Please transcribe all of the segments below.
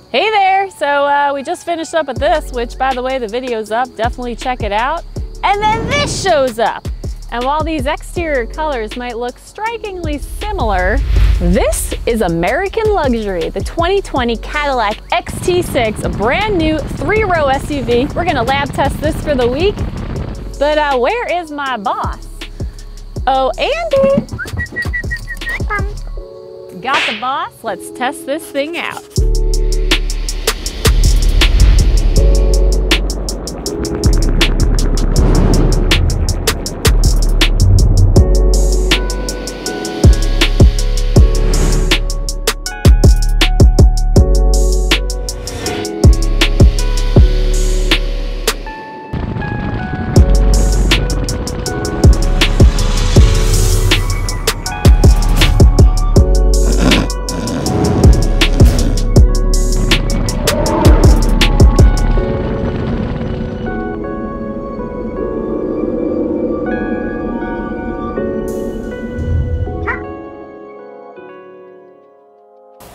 Hey there! So we just finished up with this, which by the way, the video's up, definitely check it out. And then this shows up. And while these exterior colors might look strikingly similar, this is American luxury, the 2020 Cadillac XT6, a brand new 3-row SUV. We're gonna lab test this for the week, but where is my boss? Oh, Andy! Got the boss, let's test this thing out.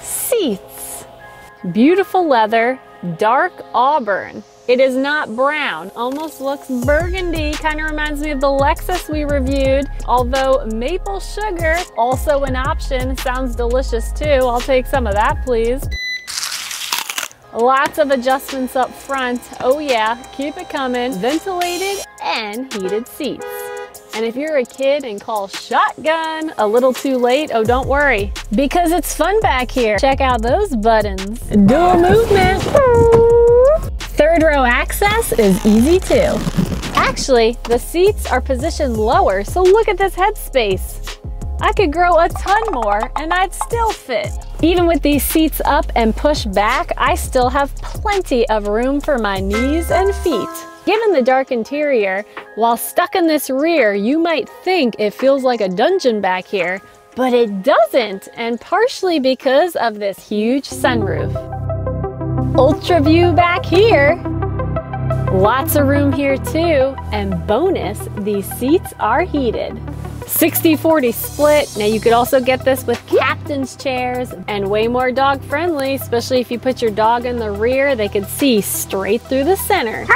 Seats. Beautiful leather, dark auburn. It is not brown, almost looks burgundy, kind of reminds me of the Lexus we reviewed, although maple sugar, also an option, sounds delicious too. I'll take some of that, please. Lots of adjustments up front. Oh yeah, keep it coming. Ventilated and heated seats. And if you're a kid and call shotgun a little too late, oh don't worry, because it's fun back here. Check out those buttons. Dual movement. Third row access is easy too. Actually, the seats are positioned lower, so look at this headspace. I could grow a ton more and I'd still fit. Even with these seats up and pushed back, I still have plenty of room for my knees and feet. Given the dark interior, while stuck in this rear, you might think it feels like a dungeon back here, but it doesn't, and partially because of this huge sunroof. Ultra view back here. Lots of room here too, and bonus, these seats are heated. 60-40 split. Now you could also get this with captain's chairs and way more dog friendly, especially if you put your dog in the rear, they could see straight through the center.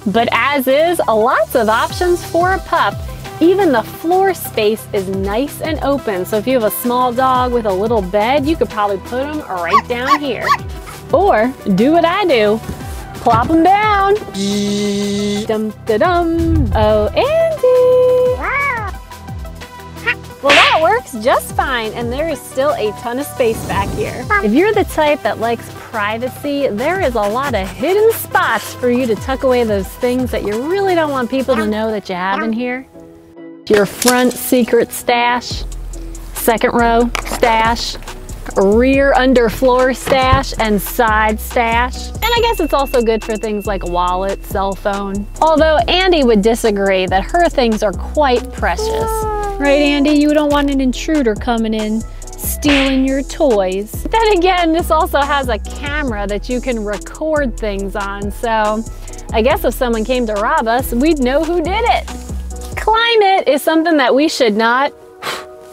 But as is, lots of options for a pup. Even the floor space is nice and open, so if you have a small dog with a little bed, you could probably put them right down here. Or do what I do, plop them down. Dum-da-dum. Oh, Andy! Well, that works just fine, and there is still a ton of space back here. If you're the type that likes privacy, there is a lot of hidden spots for you to tuck away those things that you really don't want people to know that you have in here. Your front secret stash, second row stash, rear underfloor stash, and side stash. And I guess it's also good for things like wallet, cell phone. Although Andy would disagree that her things are quite precious. Right, Andy? You don't want an intruder coming in, stealing your toys. Then again, this also has a camera that you can record things on, so I guess if someone came to rob us, we'd know who did it. Climate is something that we should not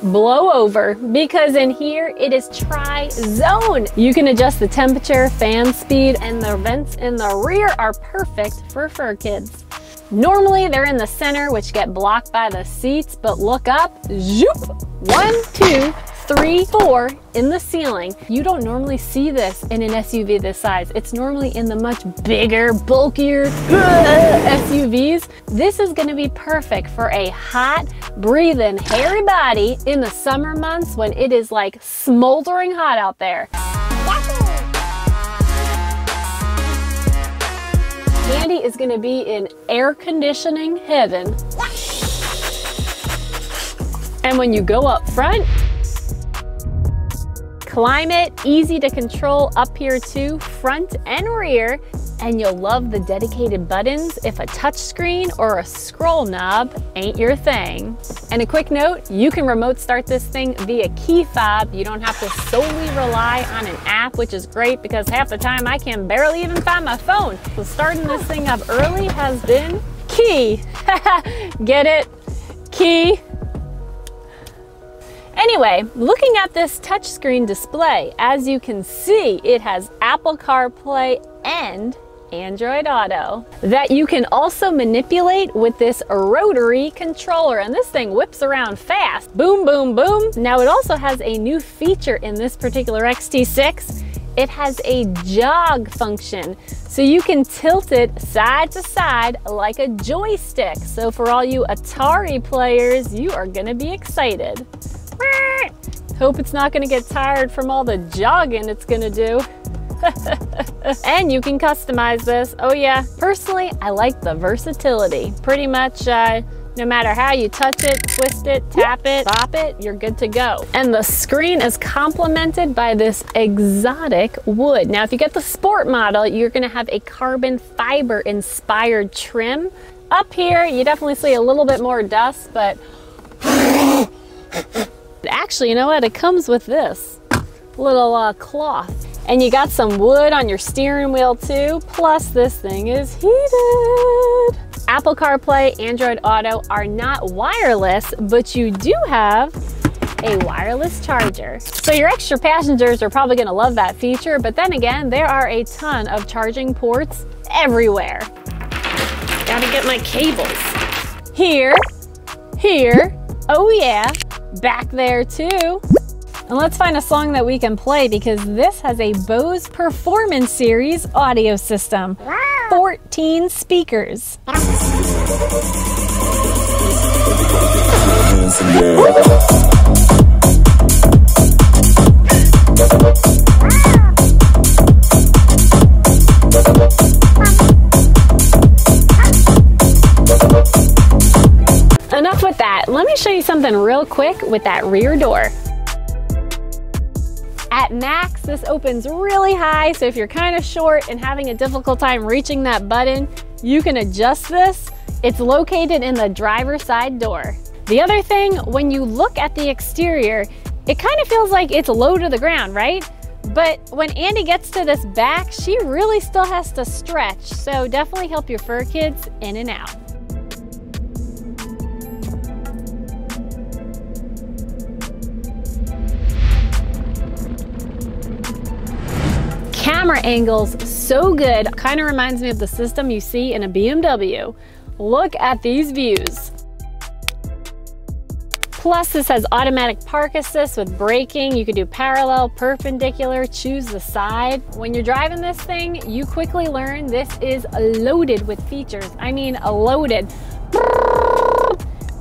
blow over, because in here it is tri-zone. You can adjust the temperature, fan speed, and the vents in the rear are perfect for fur kids. Normally they're in the center, which get blocked by the seats, but look up, zoop, 1, 2, 3, 4 in the ceiling. You don't normally see this in an SUV this size. It's normally in the much bigger, bulkier SUVs. This is gonna be perfect for a hot, breathing, hairy body in the summer months when it is like smoldering hot out there. Andy is going to be in air conditioning heaven. And when you go up front, climate, easy to control up here too, front and rear, and you'll love the dedicated buttons if a touchscreen or a scroll knob ain't your thing. And a quick note, you can remote start this thing via key fob. You don't have to solely rely on an app, which is great because half the time I can barely even find my phone. So starting this thing up early has been key. Get it? Key. Anyway, looking at this touchscreen display, as you can see, it has Apple CarPlay and Android Auto that you can also manipulate with this rotary controller, and this thing whips around fast. Boom, boom, boom. Now it also has a new feature in this particular XT6. It has a jog function, so you can tilt it side to side like a joystick. So for all you Atari players, you are gonna be excited. Hope it's not gonna get tired from all the jogging it's gonna do. And you can customize this. Oh yeah, personally, I like the versatility. Pretty much, no matter how you touch it, twist it, tap it, bop it, you're good to go. And the screen is complemented by this exotic wood. Now, if you get the sport model, you're gonna have a carbon fiber inspired trim. Up here, you definitely see a little bit more dust, but actually, you know what? It comes with this little cloth. And you got some wood on your steering wheel too, plus this thing is heated. Apple CarPlay, Android Auto are not wireless, but you do have a wireless charger. So your extra passengers are probably gonna love that feature, but then again, there are a ton of charging ports everywhere. Gotta get my cables. Here, oh yeah, back there too. And let's find a song that we can play, because this has a Bose Performance Series audio system. Wow. 14 speakers. Enough with that. Let me show you something real quick with that rear door. At max, this opens really high, so if you're kind of short and having a difficult time reaching that button, you can adjust this. It's located in the driver's side door. The other thing, when you look at the exterior, it kind of feels like it's low to the ground, right? But when Andie gets to this back, she really still has to stretch, so definitely help your fur kids in and out. Camera angles, so good. Kind of reminds me of the system you see in a BMW. Look at these views. Plus, this has automatic park assist with braking. You could do parallel, perpendicular, choose the side. When you're driving this thing, you quickly learn this is loaded with features. I mean, loaded.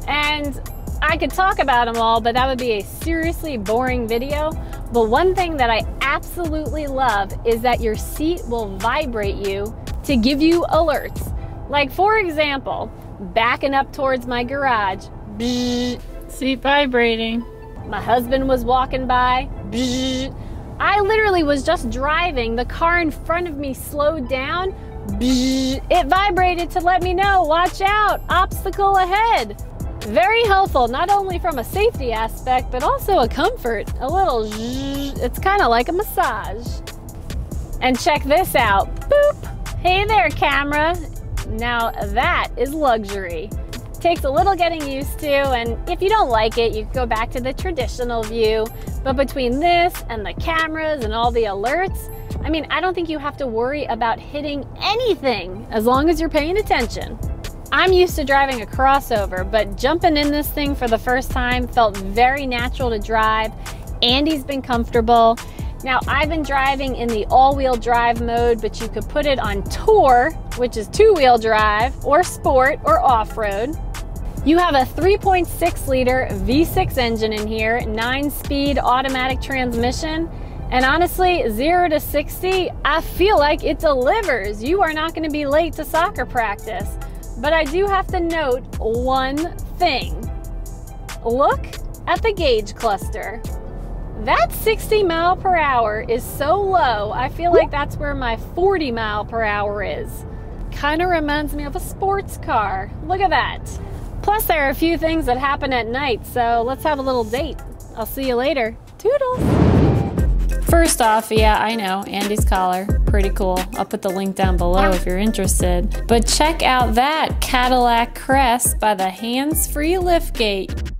And I could talk about them all, but that would be a seriously boring video. But one thing that I absolutely love is that your seat will vibrate you to give you alerts. Like, for example, backing up towards my garage, bzz, seat vibrating. My husband was walking by, bzz. I literally was just driving, the car in front of me slowed down, bzz. It vibrated to let me know, watch out, obstacle ahead. Very helpful, not only from a safety aspect, but also a comfort. A little zzzz, it's kind of like a massage. And check this out, boop. Hey there, camera. Now that is luxury. Takes a little getting used to, and if you don't like it, you can go back to the traditional view. But between this and the cameras and all the alerts, I mean, I don't think you have to worry about hitting anything as long as you're paying attention. I'm used to driving a crossover, but jumping in this thing for the first time felt very natural to drive. Andie's been comfortable. Now, I've been driving in the all-wheel drive mode, but you could put it on Tour, which is two-wheel drive, or Sport, or off-road. You have a 3.6-liter V6 engine in here, 9-speed automatic transmission, and honestly, 0 to 60, I feel like it delivers. You are not going to be late to soccer practice. But I do have to note one thing. Look at the gauge cluster. That 60 mile per hour is so low, I feel like that's where my 40 mile per hour is. Kind of reminds me of a sports car. Look at that. Plus, there are a few things that happen at night, so let's have a little date. I'll see you later. Toodles. First off, yeah, I know, Andie's collar, pretty cool. I'll put the link down below if you're interested. But check out that Cadillac Crest by the hands-free liftgate.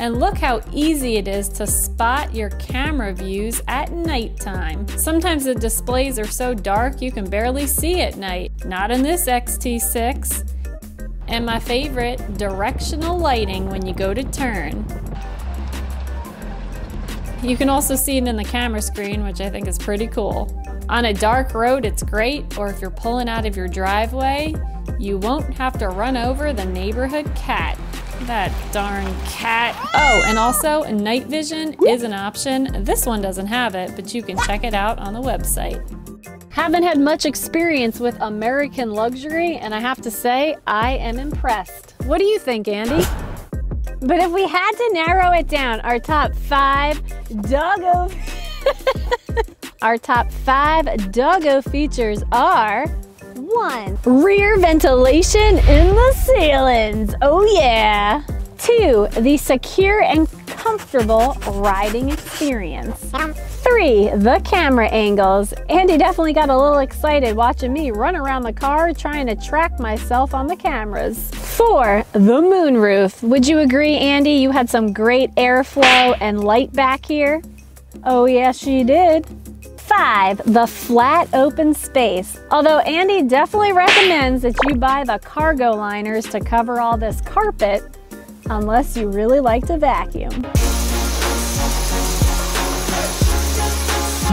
And look how easy it is to spot your camera views at nighttime. Sometimes the displays are so dark you can barely see at night. Not in this XT6. And my favorite, directional lighting when you go to turn. You can also see it in the camera screen, which I think is pretty cool. On a dark road, it's great, or if you're pulling out of your driveway, you won't have to run over the neighborhood cat. That darn cat. Oh, and also night vision is an option. This one doesn't have it, but you can check it out on the website. Haven't had much experience with American luxury, and I have to say, I am impressed. What do you think, Andie? But if we had to narrow it down, our top 5 doggo features are: 1. Rear ventilation in the ceilings. Oh yeah. 2. The secure and comfortable riding experience. 3. The camera angles. Andie definitely got a little excited watching me run around the car trying to track myself on the cameras. 4. The moonroof. Would you agree, Andie, you had some great airflow and light back here? Oh yes, she did. 5. The flat open space. Although Andie definitely recommends that you buy the cargo liners to cover all this carpet, unless you really like to vacuum.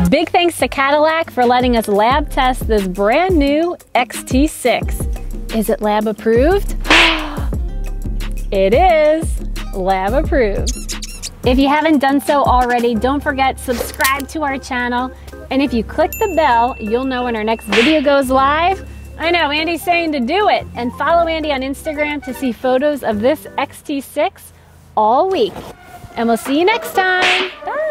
Big thanks to Cadillac for letting us lab test this brand new XT6. Is it lab approved? It is lab approved. If you haven't done so already, don't forget, subscribe to our channel. And if you click the bell, you'll know when our next video goes live. I know, Andie's saying to do it. And follow Andie on Instagram to see photos of this XT6 all week. And we'll see you next time. Bye.